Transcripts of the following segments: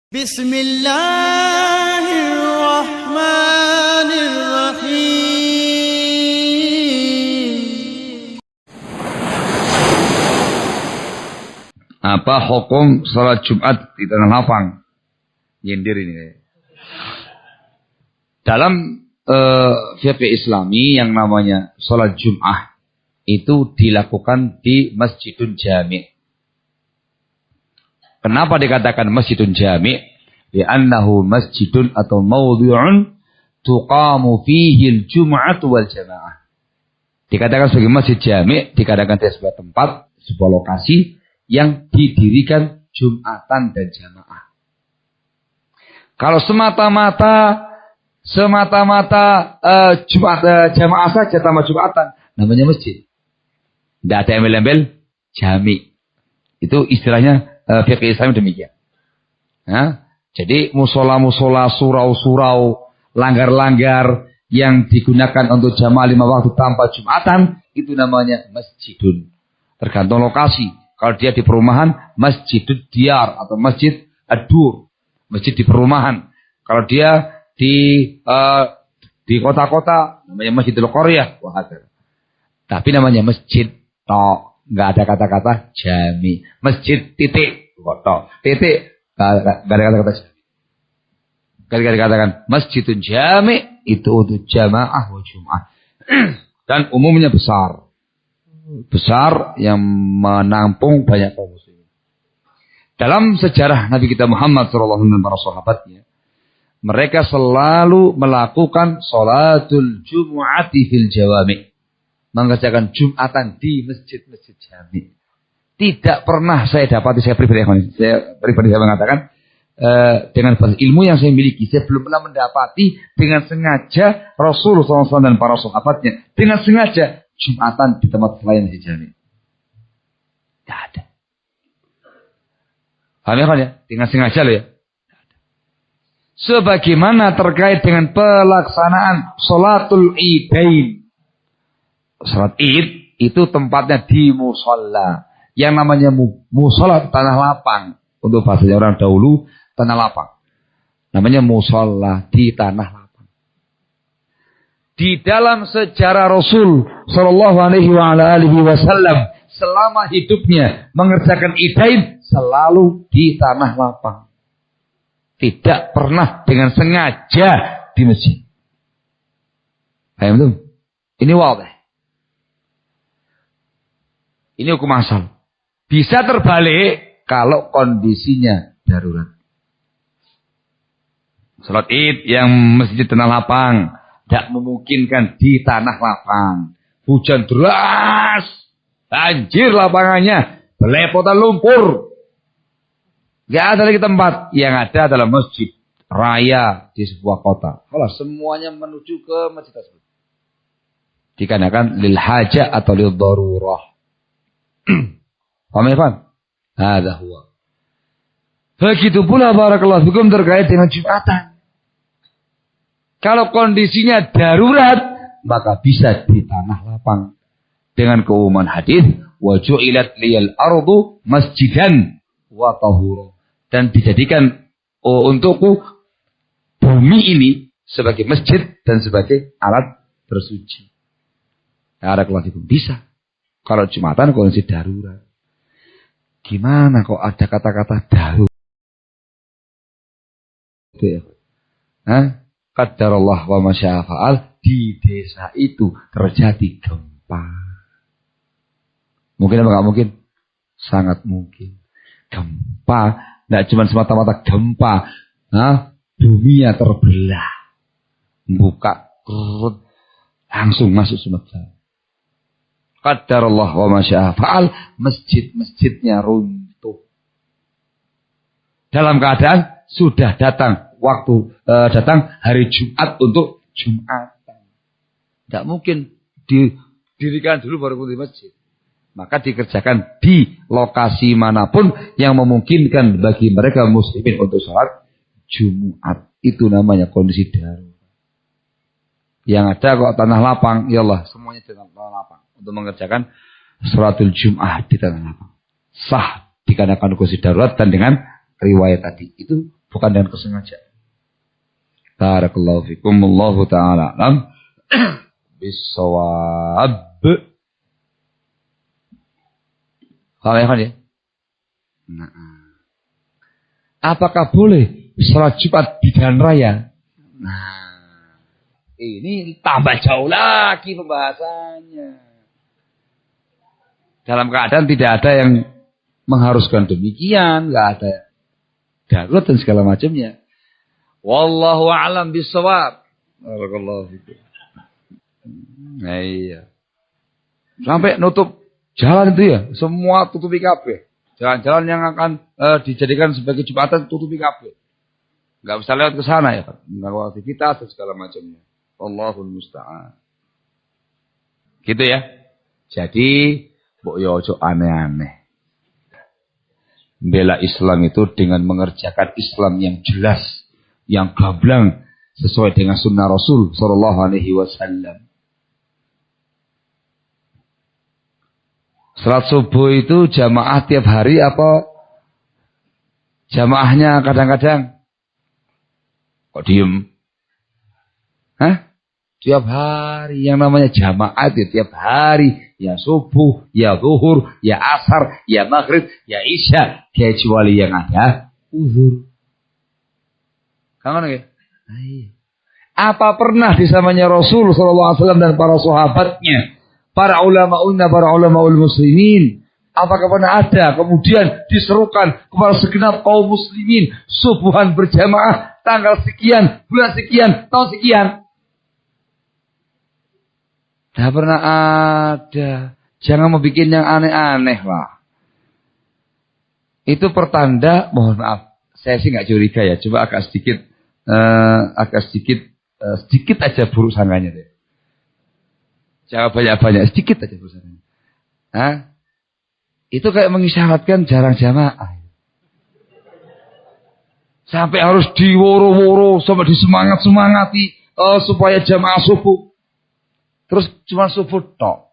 Bismillahirrahmanirrahim. Apa hukum salat Jumat di tanah lapang? Nyindir ini. Dalam fikih Islami yang namanya salat Jumat itu dilakukan di Masjidun Jami'. Kenapa dikatakan Masjidun Jami'? Li'annahu masjidun atau mawdhi'un tuqamu fihi al-jum'atu wal jamaah. Dikatakan sebagai Masjid Jami', dikatakan sebuah tempat, sebuah lokasi yang didirikan Jumatan dan jamaah. Kalau semata-mata jamaah saja tambah Jumatan, namanya masjid. Tidak ada embel-embel jami'. Itu istilahnya fikih Islam demikian. Nah, jadi musola-musola, surau-surau, langgar-langgar yang digunakan untuk jamaah 5 waktu tanpa Jumatan, itu namanya masjidun. Tergantung lokasi. Kalau dia di perumahan, masjidud diyar atau masjid ad-dur, masjid di perumahan. Kalau dia di kota-kota, namanya masjidul qaryah. Tapi namanya masjid tok. Nggak ada kata-kata jami. Masjid titik. Tok. Titik. Nggak ada kata-kata jami. Kali-kali katakan masjidun jami. Itu untuk jamaah wa jum'ah. Dan umumnya besar. Besar yang menampung banyak kaum muslimin. Dalam sejarah Nabi kita Muhammad SAW dan para sahabatnya, mereka selalu melakukan salatul jumu'ati fil jawami'. Mengerjakan Jumatan di masjid-masjid jami'. Tidak pernah saya dapati, saya pribadi saya mengatakan, dengan ilmu yang saya miliki, saya belum pernah mendapati dengan sengaja Rasulullah SAW dan para sahabatnya dengan sengaja Jumatan di tempat selain di jami'. Tidak ada. Paham ya? Dengan sengaja loh ya. Sebagaimana terkait dengan pelaksanaan sholatul idain. Salat id itu tempatnya di musola. Yang namanya musola tanah lapang. Untuk bahasanya orang dahulu, tanah lapang. Namanya musola di tanah lapang. Di dalam sejarah Rasul Sallallahu Alaihi Wasallam selama hidupnya mengerjakan idain selalu di tanah lapang. Tidak pernah dengan sengaja di masjid. Paham itu? Ini wadah. Ini hukum asal. Bisa terbalik kalau kondisinya darurat. Salat id yang masjid tanah lapang tidak memungkinkan di tanah lapang. Hujan deras, banjir lapangannya, belepotan lumpur. Gak ada lagi tempat. Yang ada adalah masjid raya di sebuah kota. Kalau semuanya menuju ke masjid tersebut. Dikarenakan lil hajah atau lil darurah. Paham ya, Pak? Ada huwa. Begitu pula barakallahu fikum terkait dengan Jumatan. Kalau kondisinya darurat, maka bisa di tanah lapang. Dengan keumuman hadis, wa ju'ilat liyal ardu masjidan wa tahura. Dan dijadikan untukku bumi ini sebagai masjid dan sebagai alat bersuci. Barakallahu fikum. Bisa. Kalau Jumatan kondisi darurat. Gimana kok ada kata-kata darurat? Qadarullah wa masya'a fa'al. Di desa itu terjadi gempa. Mungkin apa nggak mungkin? Sangat mungkin. Gempa. Tidak cuma semata-mata gempa. Dunia terbelah. Buka. Langsung masuk semesta. Qadarullah wa masya'a fa'al. Masjid-masjidnya runtuh. Dalam keadaan sudah datang datang hari Jumat untuk Jumatan. Tidak mungkin didirikan dulu baru di masjid. Maka dikerjakan di lokasi manapun yang memungkinkan bagi mereka muslimin untuk sholat Jumat. Itu namanya kondisi darurat. Yang ada kok tanah lapang, ya Allah, semuanya di tanah lapang. Untuk mengerjakan sholatul Jum'ah di tanah lapang. Sah dikarenakan kondisi darurat dan dengan riwayat tadi. Itu bukan dengan kesengajaan. Barakallahu fikum, wallahu ta'ala alam bisawab. Paham ya? Nah. Apakah boleh sholat Jumat di jalan raya? Nah, ini tambah jauh lagi pembahasannya. Dalam keadaan tidak ada yang mengharuskan demikian, nggak ada darurat dan segala macamnya. Wallahu a'lam bishawab. Barakallahu fikum. Nah, iya. Sampai nutup jalan itu ya, semua tutupi kabeh. Jalan-jalan yang akan dijadikan sebagai Jumatan tutupi kabeh. Enggak bisa lewat ke sana ya, mengganggu aktivitas dan segala macamnya. Allahul musta'an. Gitu ya. Jadi, mbok yo ojo aneh-aneh. Bela Islam itu dengan mengerjakan Islam yang jelas, yang gamblang sesuai dengan sunnah Rasul sallallahu alaihi wasallam. Salat subuh itu jamaah tiap hari apa jamaahnya kadang-kadang? Kok diem? Hah? Tiap hari. Yang namanya jamaah itu tiap hari. Ya subuh, ya zuhur, ya asar, ya maghrib, ya isya. Kecuali yang ada uzur. Kangen ya? Apa pernah di zamannya Rasul SAW dan para sahabatnya, para ulamaul muslimin, apakah pernah ada kemudian diserukan kepada segenap kaum muslimin subuhan berjamaah tanggal sekian, bulan sekian, tahun sekian? Tidak pernah ada. Jangan mau bikin yang aneh-aneh lah. Itu pertanda, mohon maaf, saya sih nggak curiga ya. Coba agak sedikit aja buruk sangkanya deh. Jangan banyak-banyak, sedikit aja buruk sangkanya. Hah? Itu kayak mengisyaratkan jarang jamaah. Sampai harus diworo-woro, sampai disemangat-semangati supaya jamaah subuh. Terus cuma subuh tok.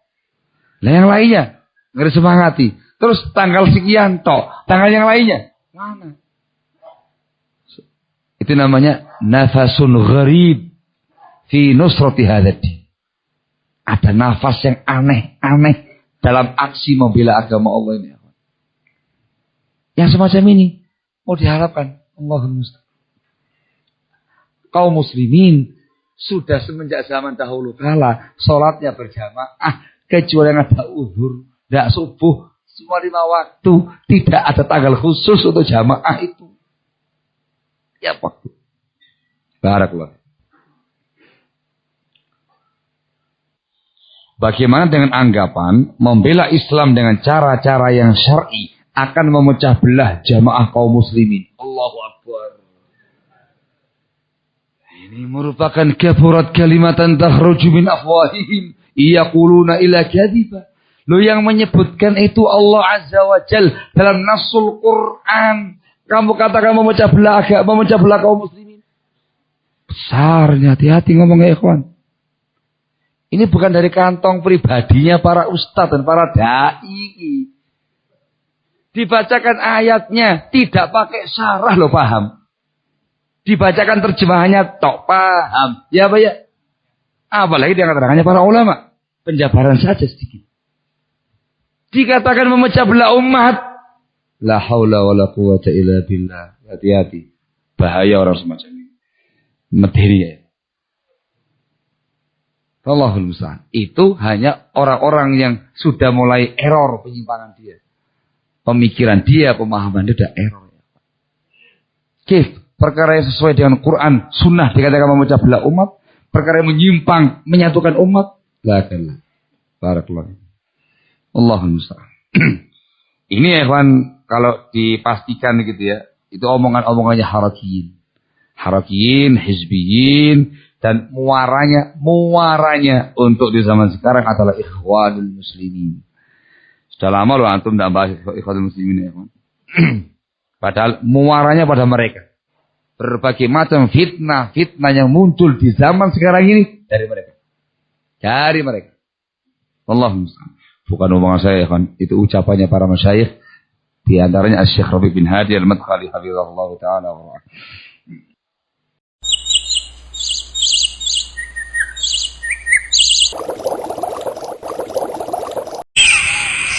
Lah yang lainnya nggak disemangati. Terus tanggal sekian tok. Tanggal yang lainnya mana? Itu namanya nafasun gharib fi nusrati hadzal. Ada nafas yang aneh-aneh dalam aksi membela agama Allah ini. Yang semacam ini mau diharapkan Allahumma musta'an. Kaum muslimin sudah semenjak zaman dahulu kala sholatnya berjamaah kecuali yang ada uzur, tidak subuh, semua 5 waktu, tidak ada tanggal khusus untuk jamaah itu. Ya waktu. Barakallah. Bagaimana dengan anggapan membela Islam dengan cara-cara yang syar'i akan memecah belah jamaah kaum muslimin? Allahu Akbar. Ini merupakan kaburat kalimatan takhruju min afwahihim yaquluna ila kadhiba. Lo yang menyebutkan itu Allah Azza wa Jal dalam nasul Quran. Kamu katakan memecah belah kaum muslimin. Besarnya, hati-hati ngomongnya ikhwan. Ini bukan dari kantong pribadinya para ustadz dan para da'i. Dibacakan ayatnya, tidak pakai syarah lo paham. Dibacakan terjemahannya tok paham. Ya Pak ya. Apalagi dia keterangannya para ulama. Penjabaran saja sedikit. Dikatakan memecah belah umat. La haula wa la quwata illa billah. Hati-hati. Bahaya orang semacam ini. Materi ya. Allahul musta'an. Itu hanya orang-orang yang sudah mulai error penyimpangan dia. Pemikiran dia, pemahaman dia sudah error. Kif, perkara yang sesuai dengan Quran, sunnah dikatakan memecah belah umat. Perkara yang menyimpang, menyatukan umat. La kalla. Barakallahu. Allahul musta'an. Ini ya kawan, kalau dipastikan gitu ya, itu omongan-omongannya harakiyin. Harakiyin, hizbiyin, dan muaranya untuk di zaman sekarang adalah ikhwanul muslimin. Sudah lama loh antum tidak bahas ikhwanul muslimin ya kawan. Padahal muaranya pada mereka. Berbagai macam fitnah yang muncul di zaman sekarang ini dari mereka. Dari mereka. Allahumma musta'an. Bukan omongan saya kan, itu ucapannya para masyayikh Di antaranya Syekh Rabi bin Hadi Al-Madkhali hafizahullah taala.